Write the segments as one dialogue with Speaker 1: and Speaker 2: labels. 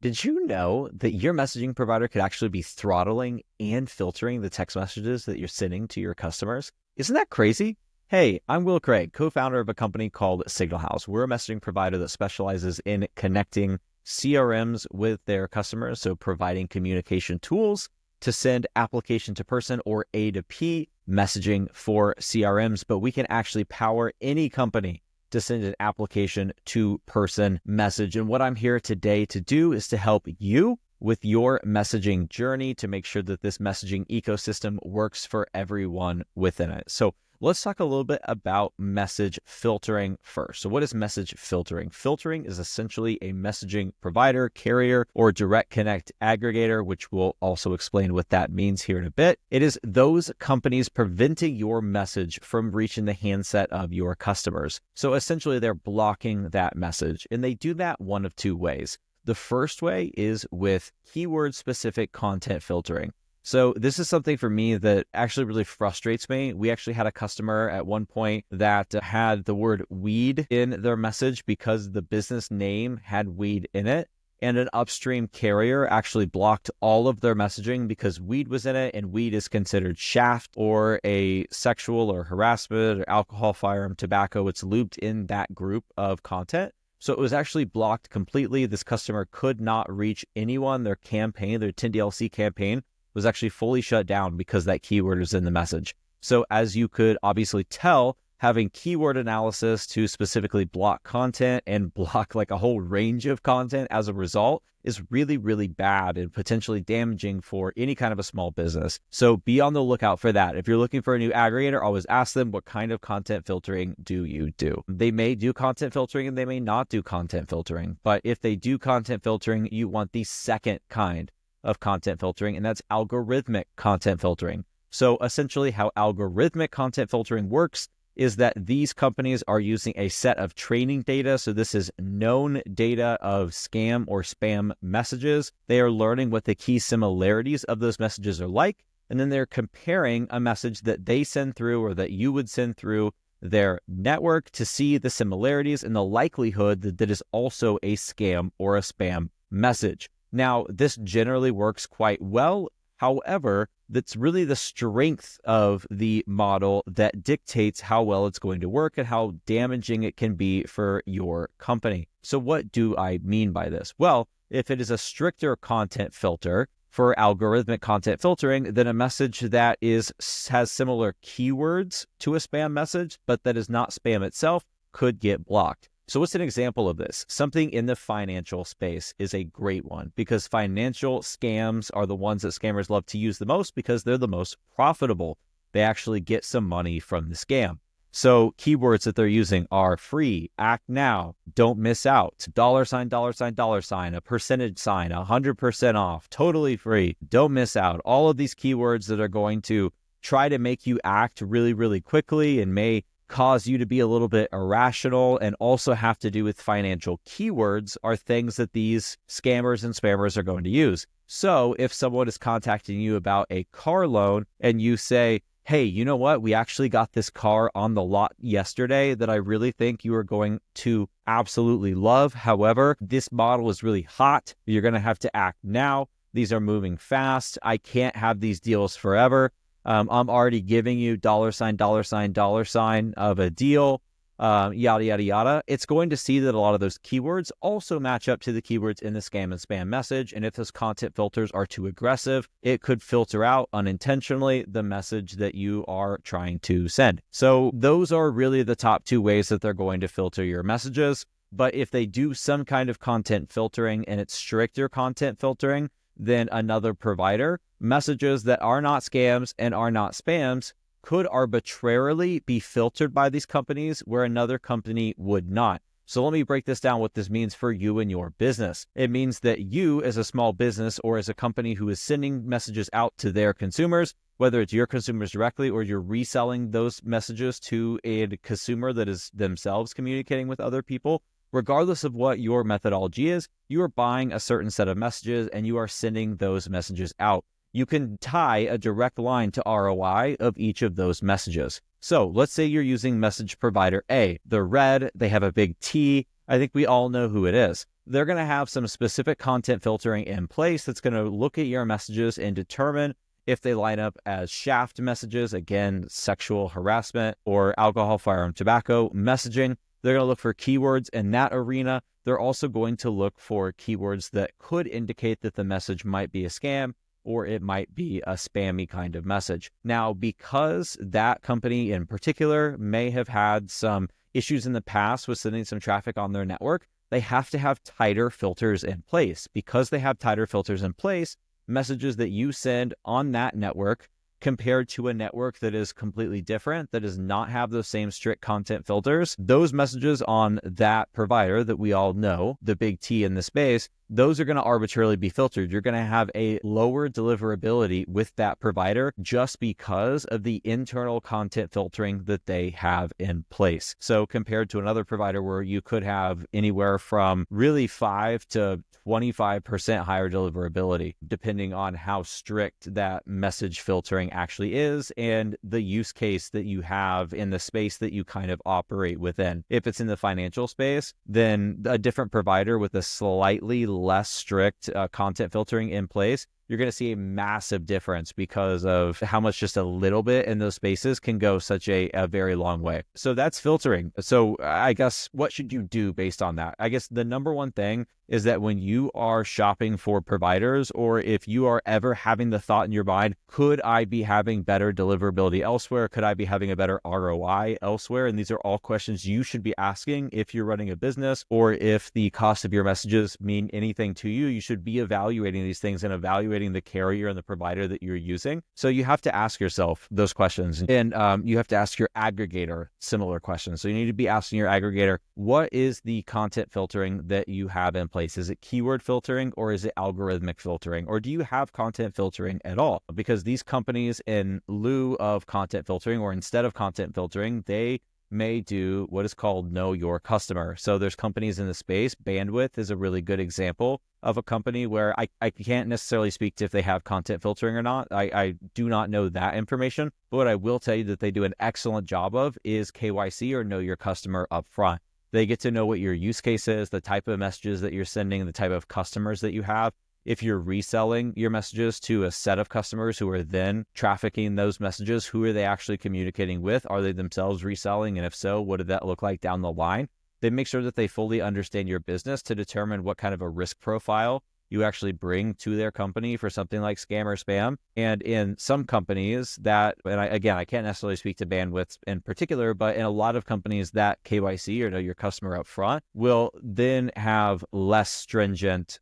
Speaker 1: Did you know that your messaging provider could actually be throttling and filtering the text messages that you're sending to your customers? Isn't that crazy? Hey, I'm Will Craig, co-founder of a company called Signal House. We're a messaging provider that specializes in connecting CRMs with their customers, so providing communication tools to send application to person or A to P messaging for CRMs, but we can actually power any company to send an application to person message. And what I'm here today to do is to help you with your messaging journey to make sure that this messaging ecosystem works for everyone within it. So let's talk a little bit about message filtering first. So what is message filtering? Filtering is essentially a messaging provider, carrier, or direct connect aggregator, which we'll also explain what that means here in a bit. It is those companies preventing your message from reaching the handset of your customers. So essentially they're blocking that message, and they do that one of two ways. The first way is with keyword-specific content filtering. So this is something for me that actually really frustrates me. We actually had a customer at one point that had the word weed in their message because the business name had weed in it. And an upstream carrier actually blocked all of their messaging because weed was in it, and weed is considered shaft or a sexual or harassment or alcohol, firearm, tobacco. It's looped in that group of content. So it was actually blocked completely. This customer could not reach anyone. Their campaign, their 10DLC campaign, was actually fully shut down because that keyword was in the message. So as you could obviously tell, having keyword analysis to specifically block content and block like a whole range of content as a result is really, really bad and potentially damaging for any kind of a small business. So be on the lookout for that. If you're looking for a new aggregator, always ask them, what kind of content filtering do you do? They may do content filtering and they may not do content filtering. But if they do content filtering, you want the second kind of content filtering, and that's algorithmic content filtering. So essentially how algorithmic content filtering works is that these companies are using a set of training data. So this is known data of scam or spam messages. They are learning what the key similarities of those messages are like, and then they're comparing a message that they send through or that you would send through their network to see the similarities and the likelihood that that is also a scam or a spam message. Now, this generally works quite well. However, that's really the strength of the model that dictates how well it's going to work and how damaging it can be for your company. So what do I mean by this? Well, if it is a stricter content filter for algorithmic content filtering, then a message that has similar keywords to a spam message, but that is not spam itself, could get blocked. So what's an example of this? Something in the financial space is a great one because financial scams are the ones that scammers love to use the most because they're the most profitable. They actually get some money from the scam. So keywords that they're using are free, act now, don't miss out, dollar sign, a percentage sign, 100% off, totally free, don't miss out. All of these keywords that are going to try to make you act really, really quickly and may cause you to be a little bit irrational and also have to do with financial keywords are things that these scammers and spammers are going to use. So if someone is contacting you about a car loan and you say, hey, you know what? We actually got this car on the lot yesterday that I really think you are going to absolutely love. However, this model is really hot. You're going to have to act now. These are moving fast. I can't have these deals forever. I'm already giving you dollar sign of a deal, yada, yada, yada. It's going to see that a lot of those keywords also match up to the keywords in the scam and spam message. And if those content filters are too aggressive, it could filter out unintentionally the message that you are trying to send. So those are really the top two ways that they're going to filter your messages. But if they do some kind of content filtering and it's stricter content filtering than another provider, messages that are not scams and are not spams could arbitrarily be filtered by these companies where another company would not. So let me break this down, what this means for you and your business. It means that you as a small business or as a company who is sending messages out to their consumers, whether it's your consumers directly or you're reselling those messages to a consumer that is themselves communicating with other people, regardless of what your methodology is, you are buying a certain set of messages and you are sending those messages out. You can tie a direct line to ROI of each of those messages. So let's say you're using message provider A. They're red, they have a big T, I think we all know who it is. They're going to have some specific content filtering in place that's going to look at your messages and determine if they line up as shaft messages, again, sexual harassment, or alcohol, firearm, tobacco messaging. They're going to look for keywords in that arena. They're also going to look for keywords that could indicate that the message might be a scam or it might be a spammy kind of message. Now, because that company in particular may have had some issues in the past with sending some traffic on their network, they have to have tighter filters in place. Because they have tighter filters in place, messages that you send on that network compared to a network that is completely different, that does not have those same strict content filters, those messages on that provider that we all know, the big T in the space, those are going to arbitrarily be filtered. You're going to have a lower deliverability with that provider just because of the internal content filtering that they have in place. So compared to another provider where you could have anywhere from really 5 to 25% higher deliverability, depending on how strict that message filtering actually is and the use case that you have in the space that you kind of operate within. If it's in the financial space, then a different provider with a slightly less strict content filtering in place, you're going to see a massive difference because of how much just a little bit in those spaces can go such a very long way. So that's filtering. So I guess what should you do based on that? I guess the number one thing is that when you are shopping for providers, or if you are ever having the thought in your mind, could I be having better deliverability elsewhere? Could I be having a better ROI elsewhere? And these are all questions you should be asking if you're running a business, or if the cost of your messages mean anything to you. You should be evaluating these things and evaluating the carrier and the provider that you're using. So you have to ask yourself those questions, and you have to ask your aggregator similar questions. So you need to be asking your aggregator, what is the content filtering that you have in place? Is it keyword filtering, or is it algorithmic filtering? Or do you have content filtering at all? Because these companies, in lieu of content filtering or instead of content filtering, they may do what is called know your customer. So there's companies in the space. Bandwidth is a really good example of a company where I can't necessarily speak to if they have content filtering or not. I do not know that information. But what I will tell you that they do an excellent job of is KYC, or know your customer, up front. They get to know what your use case is, the type of messages that you're sending, the type of customers that you have. If you're reselling your messages to a set of customers who are then trafficking those messages, who are they actually communicating with? Are they themselves reselling? And if so, what did that look like down the line? They make sure that they fully understand your business to determine what kind of a risk profile you actually bring to their company for something like scam or spam. And in some companies that, and I can't necessarily speak to Bandwidth in particular, but in a lot of companies that KYC, or know your customer up front, will then have less stringent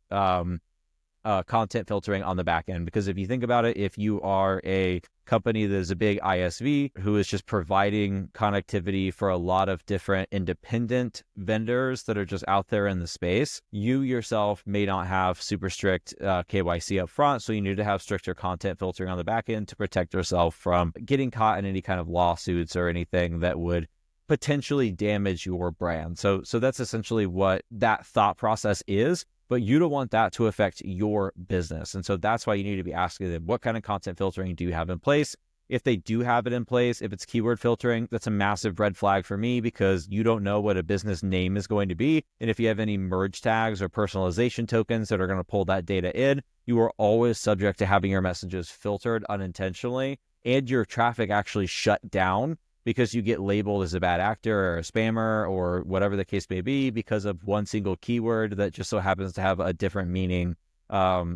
Speaker 1: content filtering on the back end. Because if you think about it, if you are a company that is a big ISV who is just providing connectivity for a lot of different independent vendors that are just out there in the space, you yourself may not have super strict KYC up front. So you need to have stricter content filtering on the back end to protect yourself from getting caught in any kind of lawsuits or anything that would potentially damage your brand. So that's essentially what that thought process is. But you don't want that to affect your business. And so that's why you need to be asking them, what kind of content filtering do you have in place? If they do have it in place, if it's keyword filtering, that's a massive red flag for me, because you don't know what a business name is going to be. And if you have any merge tags or personalization tokens that are going to pull that data in, you are always subject to having your messages filtered unintentionally and your traffic actually shut down because you get labeled as a bad actor or a spammer or whatever the case may be because of one single keyword that just so happens to have a different meaning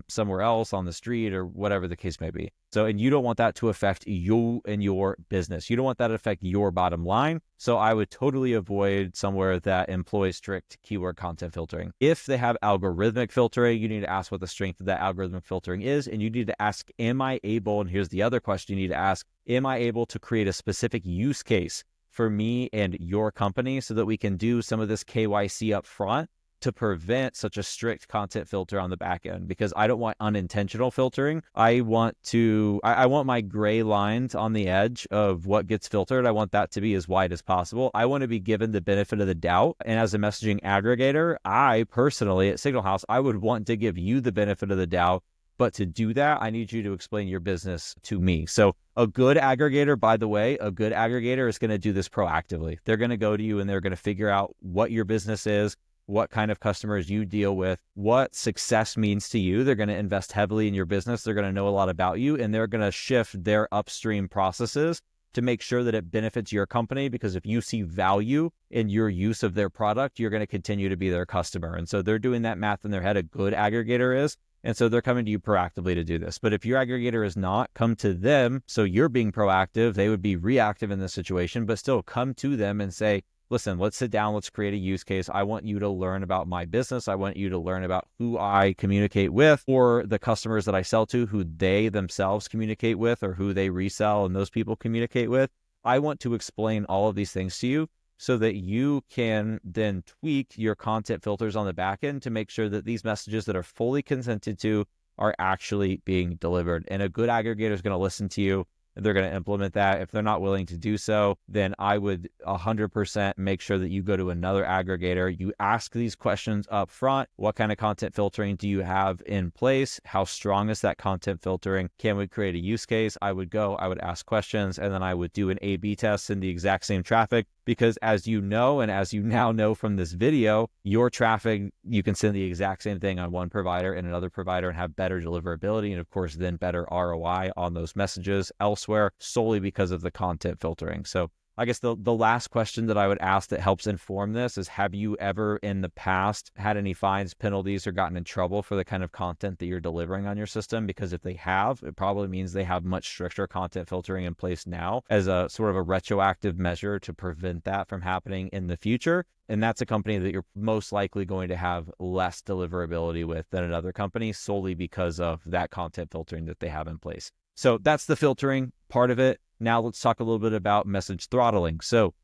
Speaker 1: somewhere else on the street or whatever the case may be. So, and you don't want that to affect you and your business. You don't want that to affect your bottom line. So I would totally avoid somewhere that employs strict keyword content filtering. If they have algorithmic filtering, you need to ask what the strength of that algorithmic filtering is. And you need to ask, am I able, and here's the other question you need to ask, am I able to create a specific use case for me and your company so that we can do some of this KYC up front to prevent such a strict content filter on the back end? Because I don't want unintentional filtering. I want my gray lines on the edge of what gets filtered. I want that to be as wide as possible. I want to be given the benefit of the doubt. And as a messaging aggregator, I personally at Signal House, I would want to give you the benefit of the doubt. But to do that, I need you to explain your business to me. So a good aggregator, by the way, a good aggregator is going to do this proactively. They're going to go to you and they're going to figure out what your business is, what kind of customers you deal with, what success means to you. They're going to invest heavily in your business. They're going to know a lot about you, and they're going to shift their upstream processes to make sure that it benefits your company, because if you see value in your use of their product, you're going to continue to be their customer. And so they're doing that math in their head. A good aggregator is. And so they're coming to you proactively to do this. But if your aggregator is not, come to them. So you're being proactive. They would be reactive in this situation, but still come to them and say, listen, let's sit down. Let's create a use case. I want you to learn about my business. I want you to learn about who I communicate with, or the customers that I sell to, who they themselves communicate with, or who they resell and those people communicate with. I want to explain all of these things to you so that you can then tweak your content filters on the back end to make sure that these messages that are fully consented to are actually being delivered. And a good aggregator is going to listen to you. They're going to implement that. If they're not willing to do so, then I would 100% make sure that you go to another aggregator. You ask these questions up front. What kind of content filtering do you have in place? How strong is that content filtering? Can we create a use case? I would ask questions, and then I would do an A/B test in the exact same traffic. Because as you know, and as you now know from this video, your traffic, you can send the exact same thing on one provider and another provider and have better deliverability, and of course, then better ROI on those messages elsewhere, solely because of the content filtering. So I guess the last question that I would ask that helps inform this is, have you ever in the past had any fines, penalties, or gotten in trouble for the kind of content that you're delivering on your system? Because if they have, it probably means they have much stricter content filtering in place now as a sort of a retroactive measure to prevent that from happening in the future. And that's a company that you're most likely going to have less deliverability with than another company, solely because of that content filtering that they have in place. So that's the filtering part of it. Now let's talk a little bit about message throttling. So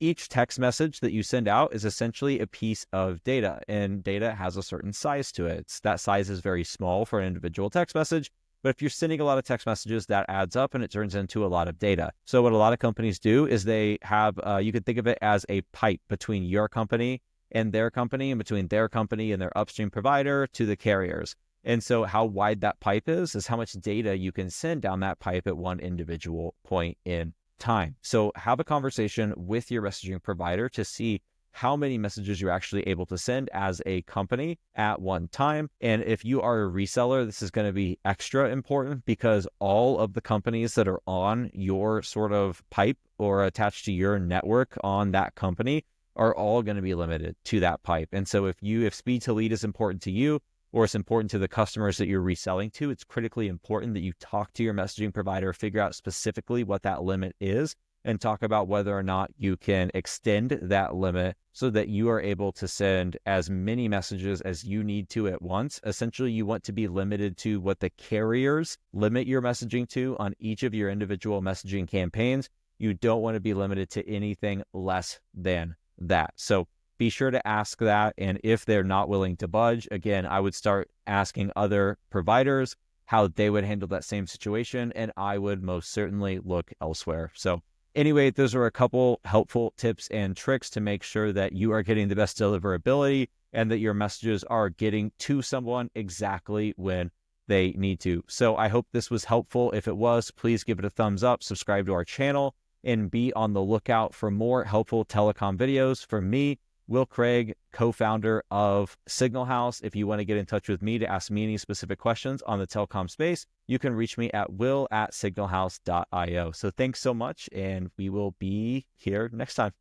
Speaker 1: each text message that you send out is essentially a piece of data, and data has a certain size to it. That size is very small for an individual text message, but if you're sending a lot of text messages, that adds up and it turns into a lot of data. So what a lot of companies do is they have, you could think of it as a pipe between your company and their company, and between their company and their upstream provider to the carriers. And so how wide that pipe is how much data you can send down that pipe at one individual point in time. So have a conversation with your messaging provider to see how many messages you're actually able to send as a company at one time. And if you are a reseller, this is going to be extra important, because all of the companies that are on your sort of pipe or attached to your network on that company are all going to be limited to that pipe. And so if speed to lead is important to you, or it's important to the customers that you're reselling to, it's critically important that you talk to your messaging provider, figure out specifically what that limit is, and talk about whether or not you can extend that limit so that you are able to send as many messages as you need to at once. Essentially, you want to be limited to what the carriers limit your messaging to on each of your individual messaging campaigns. You don't want to be limited to anything less than that. So be sure to ask that. And if they're not willing to budge, again, I would start asking other providers how they would handle that same situation. And I would most certainly look elsewhere. So anyway, those are a couple helpful tips and tricks to make sure that you are getting the best deliverability and that your messages are getting to someone exactly when they need to. So I hope this was helpful. If it was, please give it a thumbs up, subscribe to our channel, and be on the lookout for more helpful telecom videos from me, Will Craig, co-founder of Signal House. If you want to get in touch with me to ask me any specific questions on the telecom space, you can reach me at will@signalhouse.io. So thanks so much, and we will be here next time.